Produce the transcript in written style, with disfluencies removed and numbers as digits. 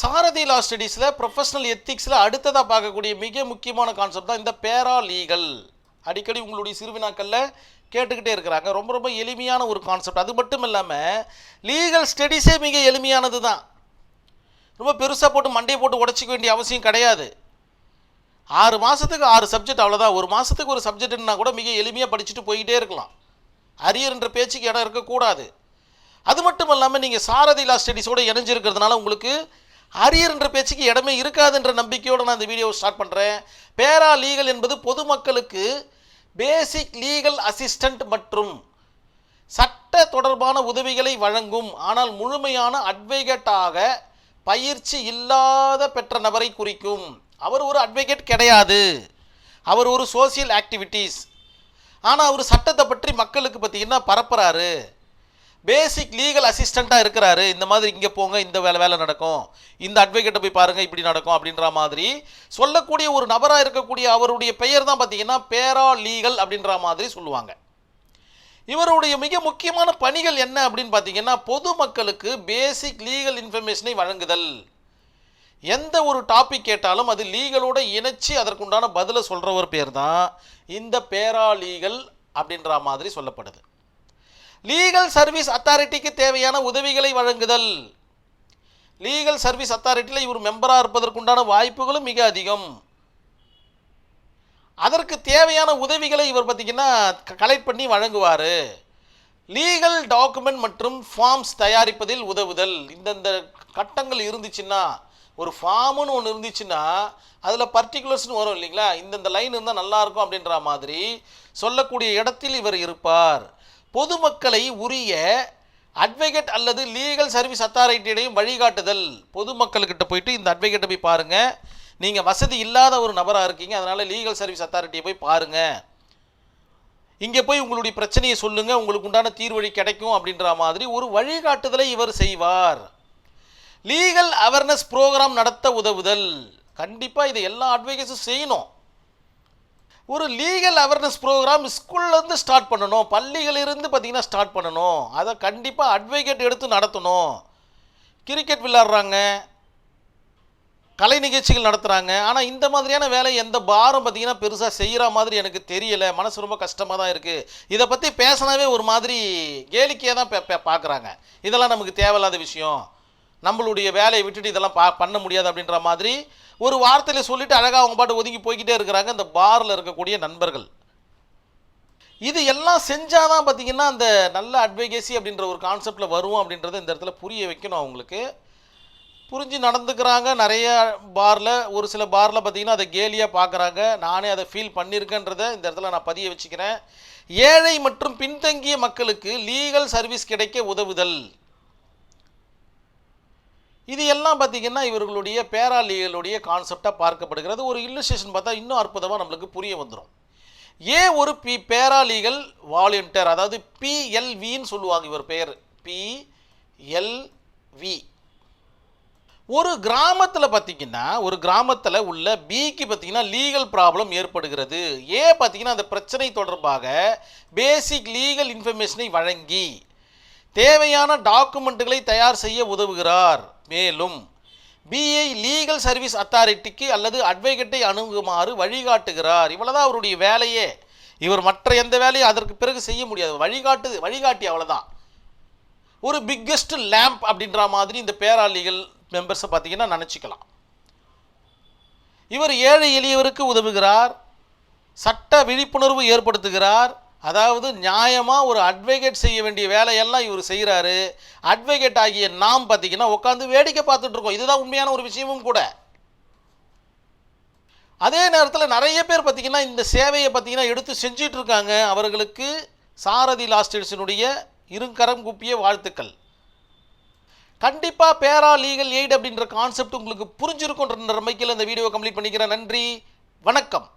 சாரதி லா ஸ்டடீஸில் professional எத்திக்ஸில் அடுத்ததாக பார்க்கக்கூடிய மிக முக்கியமான கான்செப்ட் தான் இந்த பேரா லீகல். அடிக்கடி உங்களுடைய சிறுவினாக்களில் கேட்டுக்கிட்டே இருக்கிறாங்க. ரொம்ப ரொம்ப எளிமையான ஒரு கான்செப்ட். அது மட்டும் இல்லாமல் லீகல் ஸ்டடீஸே மிக எளிமையானது தான். ரொம்ப பெருசாக போட்டு மண்டையை போட்டு உடச்சிக்க வேண்டிய அவசியம் கிடையாது. 6 மாதத்துக்கு 6 சப்ஜெக்ட் அவ்வளோதான். ஒரு மாதத்துக்கு ஒரு சப்ஜெக்ட்னா கூட மிக எளிமையாக படிச்சுட்டு போய்கிட்டே இருக்கலாம். அரியர்ன்ற பேச்சுக்கு இடம் இருக்கக்கூடாது. அது மட்டும் இல்லாமல் நீங்கள் சாரதி லா ஸ்டடீஸோடு இணைஞ்சிருக்கிறதுனால உங்களுக்கு அரியர்ன்ற பேச்சுக்கு இடமே இருக்காதுன்ற நம்பிக்கையோடு நான் இந்த வீடியோவை ஸ்டார்ட் பண்ணுறேன். பேரா லீகல் என்பது பொதுமக்களுக்கு பேசிக் லீகல் அசிஸ்டண்ட் மற்றும் சட்ட தொடர்பான உதவிகளை வழங்கும், ஆனால் முழுமையான அட்வொகேட்டாக பயிற்சி இல்லாத பெற்ற நபரை குறிக்கும். அவர் ஒரு அட்வொகேட் கிடையாது, அவர் ஒரு சோசியல் ஆக்டிவிட்டீஸ். ஆனால் அவர் சட்டத்தை பற்றி மக்களுக்கு பார்த்தீங்கன்னா பரப்புறாரு. பேசிக் லீகல் அசிஸ்டண்ட்டாக இருக்கிறாரு. இந்த மாதிரி இங்கே போங்க, இந்த வேலை நடக்கும், இந்த அட்வொகேட்டை போய் பாருங்கள், இப்படி நடக்கும் அப்படின்ற மாதிரி சொல்லக்கூடிய ஒரு நபராக இருக்கக்கூடிய அவருடைய பெயர் தான் பார்த்தீங்கன்னா பேரா லீகல் அப்படின்ற மாதிரி சொல்லுவாங்க. இவருடைய மிக முக்கியமான பணிகள் என்ன அப்படின்னு பார்த்தீங்கன்னா பொதுமக்களுக்கு பேசிக் லீகல் இன்ஃபர்மேஷனை வழங்குதல். எந்த ஒரு டாபிக் கேட்டாலும் அது லீகலோடு இணைச்சி அதற்குண்டான பதிலை சொல்கிற ஒரு பேர் தான் இந்த பேரா லீகல் அப்படின்ற மாதிரி சொல்லப்படுது. லீகல் சர்வீஸ் அத்தாரிட்டிக்கு தேவையான உதவிகளை வழங்குதல். லீகல் சர்வீஸ் அத்தாரிட்டியில் இவர் மெம்பராக இருப்பதற்குண்டான வாய்ப்புகளும் மிக அதிகம். அதற்கு தேவையான உதவிகளை இவர் பார்த்திங்கன்னா கலெக்ட் பண்ணி வழங்குவார். லீகல் டாக்குமெண்ட் மற்றும் ஃபார்ம்ஸ் தயாரிப்பதில் உதவுதல். இந்தந்த கட்டங்கள் இருந்துச்சுன்னா, ஒரு ஃபார்முன்னு ஒன்று இருந்துச்சுன்னா அதில் பர்டிகுலர்ஸ்னு வரும் இல்லைங்களா, இந்தந்த லைன் இருந்தால் நல்லாயிருக்கும் அப்படின்ற மாதிரி சொல்லக்கூடிய இடத்தில் இவர் இருப்பார். பொதுமக்களை உரிய அட்வொகேட் அல்லது லீகல் சர்வீஸ் அத்தாரிட்டியிடையும் வழிகாட்டுதல். பொதுமக்கள்கிட்ட போயிட்டு இந்த அட்வொகேட்டை போய் பாருங்கள், நீங்கள் வசதி இல்லாத ஒரு நபராக இருக்கீங்க, அதனால் லீகல் சர்வீஸ் அத்தாரிட்டியை போய் பாருங்கள், இங்கே போய் உங்களுடைய பிரச்சனையை சொல்லுங்கள், உங்களுக்கு உண்டான தீர்வழி கிடைக்கும் அப்படின்ற மாதிரி ஒரு வழிகாட்டுதலை இவர் செய்வார். லீகல் அவேர்னஸ் ப்ரோக்ராம் நடத்த உதவுதல். கண்டிப்பாக இதை எல்லா அட்வொகேட்ஸும் செய்யணும். ஒரு லீகல் அவேர்னஸ் ப்ரோக்ராம் ஸ்கூல்லேருந்து ஸ்டார்ட் பண்ணணும், பள்ளிகளிலிருந்து பார்த்திங்கன்னா ஸ்டார்ட் பண்ணணும். அதை கண்டிப்பாக அட்வொகேட் எடுத்து நடத்தணும். கிரிக்கெட் விளையாடுறாங்க, கலை நிகழ்ச்சிகள் நடத்துகிறாங்க, ஆனால் இந்த மாதிரியான வேலை எந்த பாரம் பார்த்திங்கன்னா பெருசாக செய்கிற மாதிரி எனக்கு தெரியலை. மனசு ரொம்ப கஷ்டமாக தான் இருக்குது. இதை பற்றி பேசினாவே ஒரு மாதிரி கேளிக்கையாக தான் பார்க்குறாங்க. இதெல்லாம் நமக்கு தேவையில்லாத விஷயம், நம்மளுடைய வேலையை விட்டுட்டு இதெல்லாம் பண்ண முடியாது அப்படின்ற மாதிரி ஒரு வார்த்தையில் சொல்லிவிட்டு அழகாக அவங்க பாட்டு ஒதுங்கி போய்கிட்டே இருக்கிறாங்க இந்த பாரில் இருக்கக்கூடிய நண்பர்கள். இது எல்லாம் செஞ்சால் தான் பார்த்திங்கன்னா அந்த நல்ல அட்வொகேசி அப்படின்ற ஒரு கான்செப்டில் வரும் அப்படின்றத இந்த இடத்துல புரிய வைக்கணும். அவங்களுக்கு புரிஞ்சு நடந்துக்கிறாங்க. நிறைய பாரில், ஒரு சில பாரில் பார்த்திங்கன்னா அதை கேலியாக பார்க்குறாங்க. நானே அதை ஃபீல் பண்ணியிருக்கேன்றதை இந்த இடத்துல நான் பதிய வச்சுக்கிறேன். ஏழை மற்றும் பின்தங்கிய மக்களுக்கு லீகல் சர்வீஸ் கிடைக்க உதவுதல். இது எல்லாம் பார்த்திங்கன்னா இவர்களுடைய பேரா லீகலுடைய கான்செப்டாக பார்க்கப்படுகிறது. ஒரு இல்லுஸ்ட்ரேஷன் பார்த்தா இன்னும் அற்புதமாக நம்மளுக்கு புரிய வந்துடும். ஏன் ஒரு பேரா லீகல் வாலண்டியர், அதாவது PLVன்னு சொல்லுவாங்க இவர் பெயர், PLV. ஒரு கிராமத்தில் பார்த்திங்கன்னா, ஒரு கிராமத்தில் உள்ள பிக்கு பார்த்திங்கன்னா லீகல் ப்ராப்ளம் ஏற்படுகிறது. ஏன் பார்த்திங்கன்னா அந்த பிரச்சனை தொடர்பாக பேசிக் லீகல் இன்ஃபர்மேஷனை வழங்கி தேவையான டாக்குமெண்ட்டுகளை தயார் செய்ய உதவுகிறார். மேலும் பிஐ லீகல் சர்வீஸ் அத்தாரிட்டிக்கு அல்லது அட்வொகேட்டை அணுகுமாறு வழிகாட்டுகிறார். இவ்வளோதான் அவருடைய வேலையே. இவர் மற்ற எந்த வேலையும் அதற்கு பிறகு செய்ய முடியாது. வழிகாட்டி அவ்வளோதான். ஒரு பிக்கெஸ்ட் லேம்ப் அப்படின்ற மாதிரி இந்த பேரா லீகல் மெம்பர்ஸை பார்த்தீங்கன்னா நினச்சிக்கலாம். இவர் ஏழை எளியவருக்கு உதவுகிறார், சட்ட விழிப்புணர்வு ஏற்படுத்துகிறார். அதாவது நியாயமாக ஒரு அட்வொகேட் செய்ய வேண்டிய வேலையெல்லாம் இவர் செய்கிறாரு. அட்வொகேட் ஆகிய நாம் பார்த்திங்கன்னா உட்காந்து வேடிக்கை பார்த்துட்ருக்கோம். இதுதான் உண்மையான ஒரு விஷயமும் கூட. அதே நேரத்தில் நிறைய பேர் பார்த்திங்கன்னா இந்த சேவையை பார்த்திங்கன்னா எடுத்து செஞ்சிட்ருக்காங்க. அவர்களுக்கு சாரதி லா ஸ்டடீஸினுடைய இருகரம் கூப்பிய வாழ்த்துக்கள். கண்டிப்பாக பேரா லீகல் எய்ட் அப்படின்ற கான்செப்ட் உங்களுக்கு புரிஞ்சிருக்குன்ற நம்பிக்கையில் இந்த வீடியோவை கம்ப்ளீட் பண்ணிக்கிறேன். நன்றி, வணக்கம்.